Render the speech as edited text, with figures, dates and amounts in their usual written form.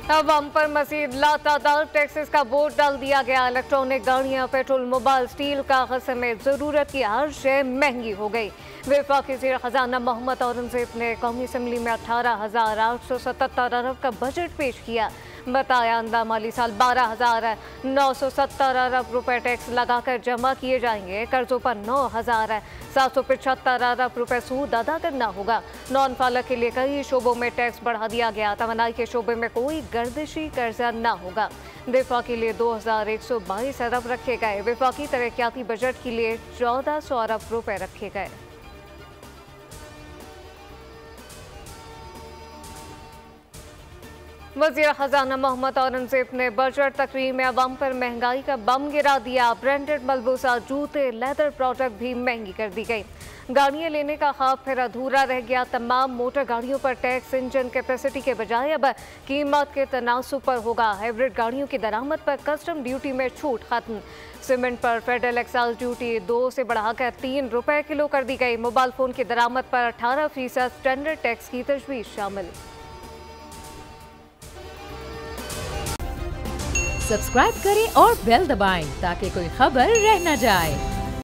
अब हम पर मजीद लातादार टैक्सेस का बोर्ड डाल दिया गया। इलेक्ट्रॉनिक गाड़ियां, पेट्रोल, मोबाइल, स्टील, कागज समेत जरूरत की हर शय महंगी हो गई। वफाकी वज़ीर खजाना मोहम्मद औरंगजेब ने कौमी असम्बली में 18,877 अरब का बजट पेश किया। बताया आंदा माली साल 12,970 अरब रुपए टैक्स लगाकर जमा किए जाएंगे। कर्जों पर 9,775 अरब रुपए सूद अदा करना होगा। नॉन फालक के लिए कई शोबों में टैक्स बढ़ा दिया गया। तवानाई के शोबे में कोई गर्दिशी कर्जा न होगा। दिफा के लिए 2,122 अरब रखे गए। वफाकी तरक्याती बजट के लिए 1,400 अरब रुपए रखे गए। वज़ीर खजाना मोहम्मद औरंगजेब ने बजट तकरीर में अवाम पर महंगाई का बम गिरा दिया। ब्रांडेड मलबूसा, जूते, लेदर प्रोडक्ट भी महंगी कर दी गई। गाड़ियां लेने का ख्वाब फिर अधूरा रह गया। तमाम मोटर गाड़ियों पर टैक्स इंजन कैपेसिटी के बजाय अब कीमत के तनासुब पर होगा। हाइब्रिड गाड़ियों की दरामद पर कस्टम ड्यूटी में छूट खत्म। सीमेंट पर फेडरल एक्साइज ड्यूटी 2 से बढ़ाकर 3 रुपए किलो कर दी गई। मोबाइल फोन की दरामद पर 18% स्टैंडर्ड टैक्स की तजवीज़ शामिल। सब्सक्राइब करें और बेल दबाएं ताकि कोई खबर रह न जाए।